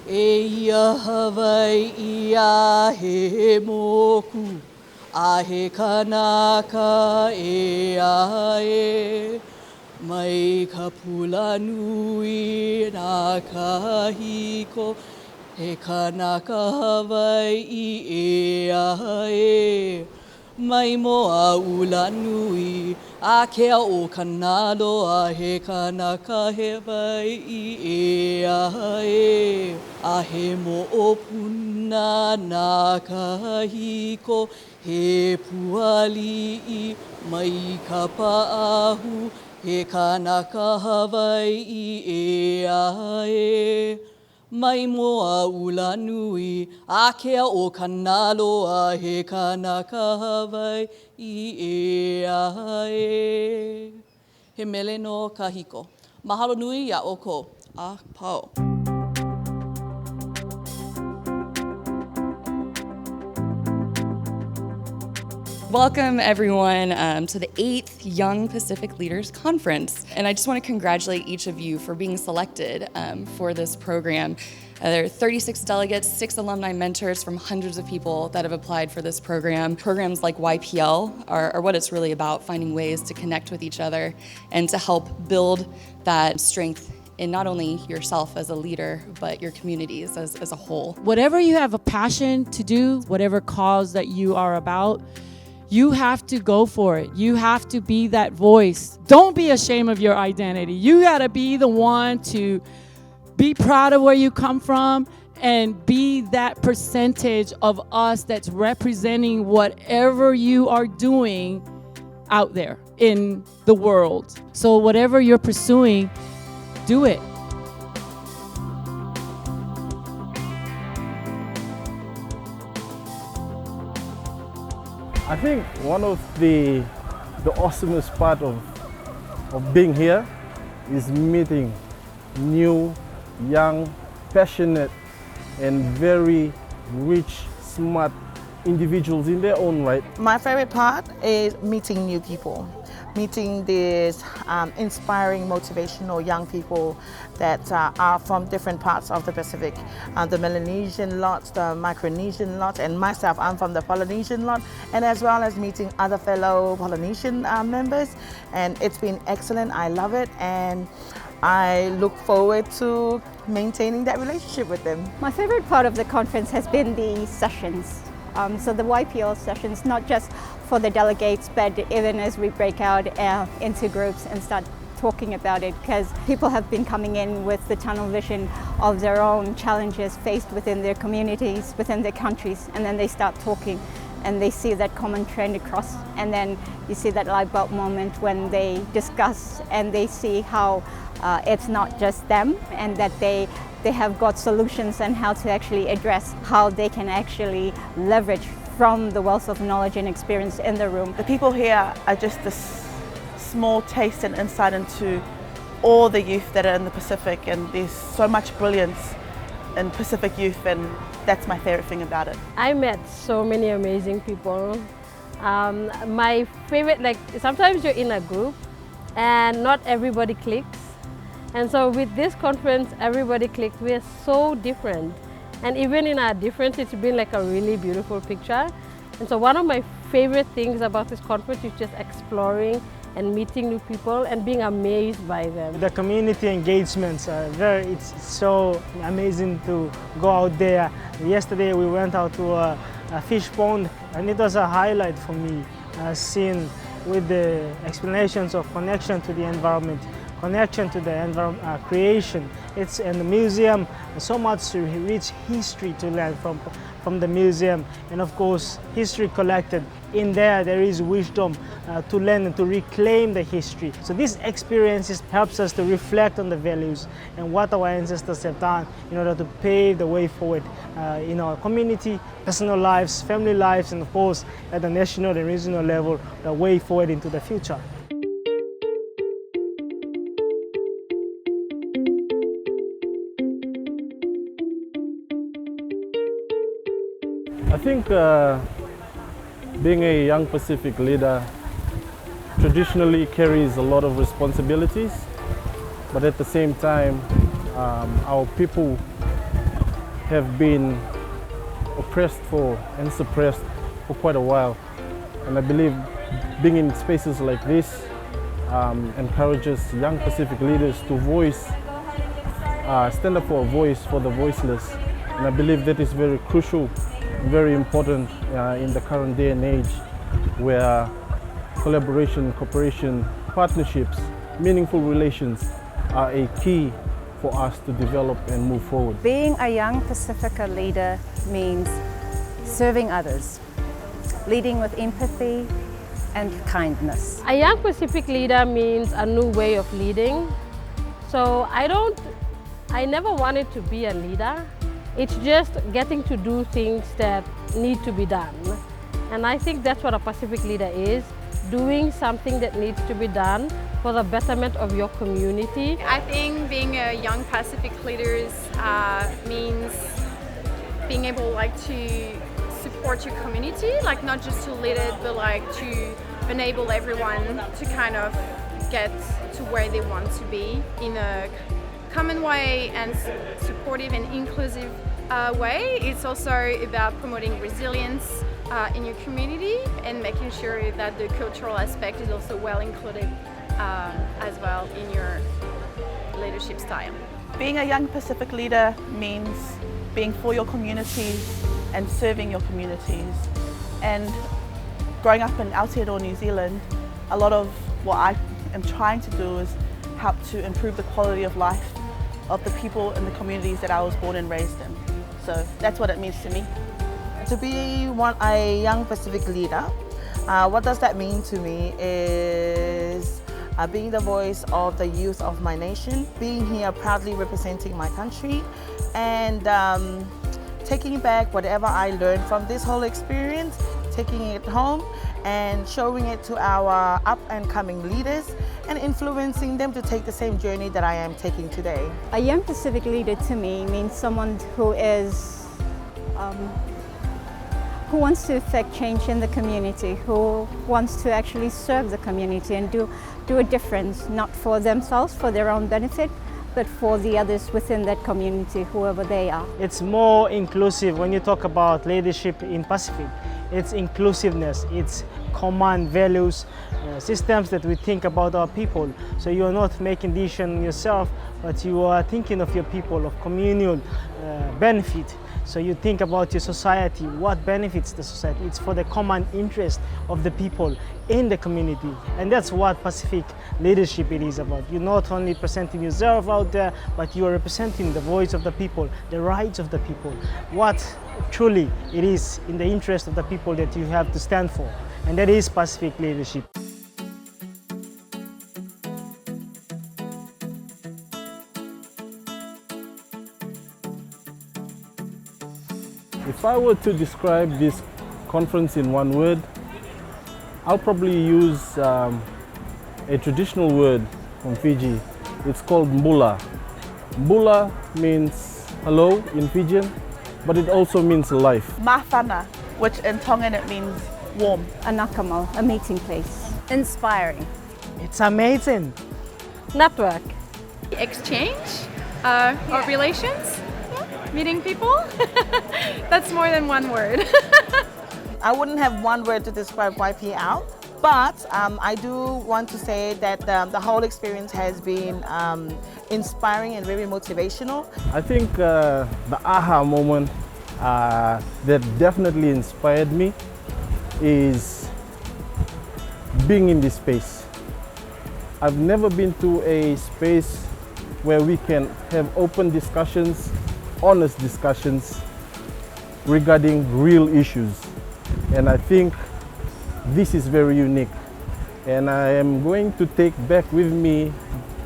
E ia Hawaiʻi a he moku, a he kanaka e a e. Mai ka pula nui nā kahiko, he kanaka Hawaiʻi e a e. Mai moa ula nui, a kea o kanalo a he kanaka Hawaiʻi e a e. A he mo o puna nā kahiko, he pualiʻi mai ka pāʻahu, he kanaka Hawaiʻi e a e. Mai moa ula nui, a kea o kanalo a he kanaka Hawaiʻi e a e. He mele no kahiko. Mahalo nui ia oko a pau. Welcome everyone to the 8th Young Pacific Leaders Conference. And I just want to congratulate each of you for being selected for this program. There are 36 delegates, 6 alumni mentors from hundreds of people that have applied for this program. Programs like YPL are what it's really about, finding ways to connect with each other and to help build that strength in not only yourself as a leader, but your communities as a whole. Whatever you have a passion to do, whatever cause that you are about, you have to go for it. You have to be that voice. Don't be ashamed of your identity. You gotta be the one to be proud of where you come from and be that percentage of us that's representing whatever you are doing out there in the world. So whatever you're pursuing, do it. I think one of the awesomest part of being here is meeting new, young, passionate, and very rich, smart individuals in their own right. My favorite part is meeting new people, meeting these inspiring, motivational young people that are from different parts of the Pacific. The Melanesian lot, the Micronesian lot, and myself, I'm from the Polynesian lot, and as well as meeting other fellow Polynesian members. And it's been excellent, I love it, and I look forward to maintaining that relationship with them. My favorite part of the conference has been the sessions. So the YPL sessions, not just for the delegates, but even as we break out into groups and start talking about it, because people have been coming in with the tunnel vision of their own challenges faced within their communities, within their countries, and then they start talking and they see that common trend across, and then you see that light bulb moment when they discuss and they see how it's not just them, and that they have got solutions and how to actually address how they can actually leverage from the wealth of knowledge and experience in the room. The people here are just this small taste and insight into all the youth that are in the Pacific, and there's so much brilliance in Pacific youth, and that's my favorite thing about it. I met so many amazing people. My favorite, sometimes you're in a group and not everybody clicks. And so with this conference, everybody clicked. We are so different. And even in our difference, it's been like a really beautiful picture. And so one of my favorite things about this conference is just exploring and meeting new people and being amazed by them. The community engagements are it's so amazing to go out there. Yesterday we went out to a fish pond, and it was a highlight for me, seeing with the explanations of connection to the environment, connection to the creation. It's in the museum, so much rich history to learn from the museum, and of course history collected. In there is wisdom to learn and to reclaim the history. So these experiences helps us to reflect on the values and what our ancestors have done in order to pave the way forward in our community, personal lives, family lives, and of course at the national and regional level, the way forward into the future. I think being a young Pacific leader traditionally carries a lot of responsibilities, but at the same time, our people have been oppressed for and suppressed for quite a while. And I believe being in spaces like this encourages young Pacific leaders to stand up for a voice for the voiceless. And I believe that is very crucial, very important in the current day and age, where collaboration, cooperation, partnerships, meaningful relations are a key for us to develop and move forward. Being a young Pacifica leader means serving others, leading with empathy and kindness. A young Pacific leader means a new way of leading. So I never wanted to be a leader. It's just getting to do things that need to be done. And I think that's what a Pacific leader is, doing something that needs to be done for the betterment of your community. I think being a young Pacific leader means being able to support your community, not just to lead it, but to enable everyone to kind of get to where they want to be in a common way and supportive and inclusive way. It's also about promoting resilience in your community and making sure that the cultural aspect is also well included as well in your leadership style. Being a young Pacific leader means being for your communities and serving your communities. And growing up in Aotearoa, New Zealand, a lot of what I am trying to do is help to improve the quality of life of the people in the communities that I was born and raised in. So that's what it means to me. To be a young Pacific leader, what does that mean to me is being the voice of the youth of my nation, being here proudly representing my country, and taking back whatever I learned from this whole experience, taking it home and showing it to our up and coming leaders and influencing them to take the same journey that I am taking today. A young Pacific leader to me means someone who is who wants to affect change in the community, who wants to actually serve the community and do a difference, not for themselves, for their own benefit, but for the others within that community, whoever they are. It's more inclusive when you talk about leadership in Pacific. It's inclusiveness, it's common values, systems that we think about our people. So you're not making decisions yourself, but you are thinking of your people, of communal benefit. So you think about your society, what benefits the society. It's for the common interest of the people in the community. And that's what Pacific leadership it is about. You're not only presenting yourself out there, but you are representing the voice of the people, the rights of the people. What truly it is in the interest of the people that you have to stand for. And that is Pacific leadership. If I were to describe this conference in one word, I'll probably use a traditional word from Fiji. It's called mbula. Mbula means hello in Fijian, but it also means life. Mawhana, which in Tongan it means warm. A nakamo, a meeting place. Inspiring. It's amazing. Network. Exchange of relations, meeting people. That's more than one word. I wouldn't have one word to describe YPL, but I do want to say that the whole experience has been inspiring and very motivational. I think the aha moment that definitely inspired me is being in this space. I've never been to a space where we can have open discussions, honest discussions regarding real issues. And I think this is very unique. And I am going to take back with me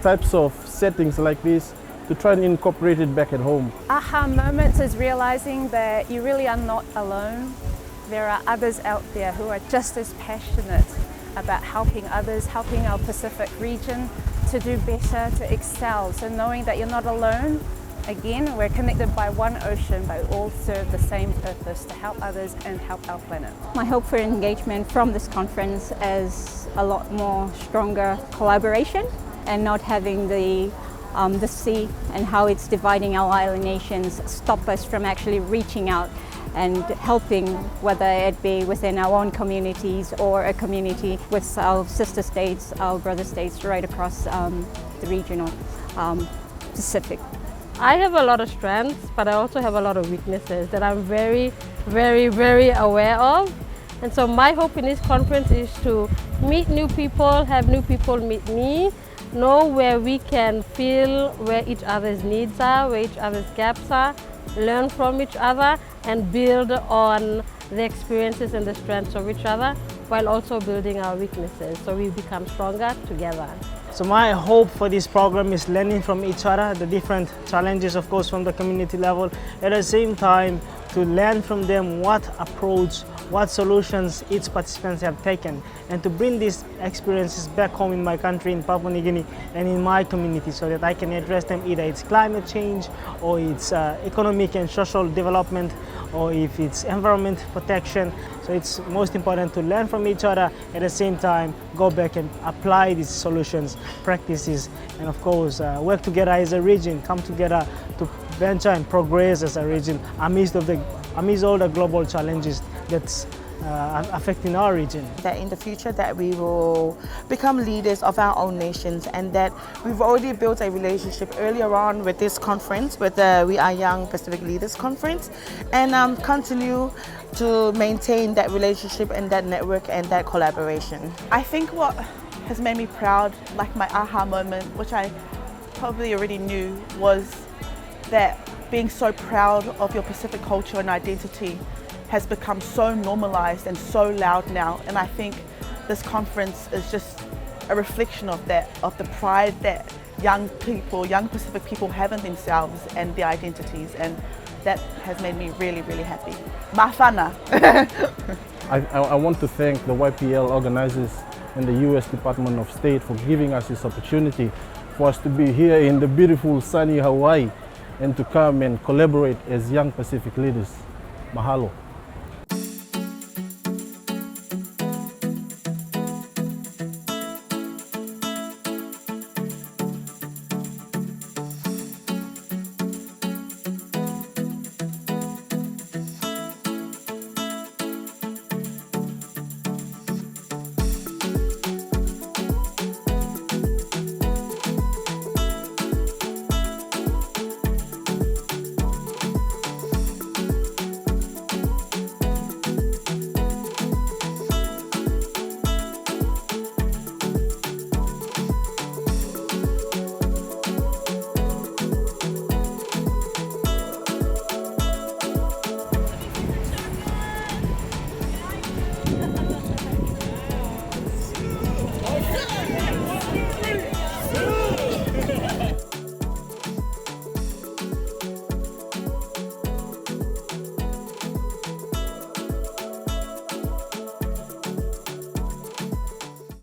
types of settings like this to try and incorporate it back at home. Aha moments is realizing that you really are not alone. There are others out there who are just as passionate about helping others, helping our Pacific region to do better, to excel. So knowing that you're not alone, again, we're connected by one ocean, but we all serve the same purpose, to help others and help our planet. My hope for engagement from this conference is a lot more stronger collaboration and not having the the sea and how it's dividing our island nations stop us from actually reaching out and helping, whether it be within our own communities or a community with our sister states, our brother states right across the regional Pacific. I have a lot of strengths, but I also have a lot of weaknesses that I'm very, very, very aware of. And so my hope in this conference is to meet new people, have new people meet me, know where we can feel where each other's needs are, where each other's gaps are, learn from each other and build on the experiences and the strengths of each other while also building our weaknesses so we become stronger together. So my hope for this program is learning from each other, the different challenges of course from the community level, at the same time to learn from them what approach, what solutions each participants have taken, and to bring these experiences back home in my country, in Papua New Guinea, and in my community so that I can address them, either it's climate change or it's economic and social development, or if it's environment protection. So it's most important to learn from each other, at the same time go back and apply these solutions, practices, and of course work together as a region, come together to venture and progress as a region amidst all the global challenges that's affecting our region. That in the future that we will become leaders of our own nations, and that we've already built a relationship earlier on with this conference, with the We Are Young Pacific Leaders Conference, and continue to maintain that relationship and that network and that collaboration. I think what has made me proud, like my aha moment, which I probably already knew, was that being so proud of your Pacific culture and identity has become so normalized and so loud now, and I think this conference is just a reflection of that, of the pride that young people, young Pacific people have in themselves and their identities, and that has made me really, really happy. Mafana! I want to thank the YPL organizers and the US Department of State for giving us this opportunity for us to be here in the beautiful sunny Hawaii and to come and collaborate as young Pacific leaders. Mahalo.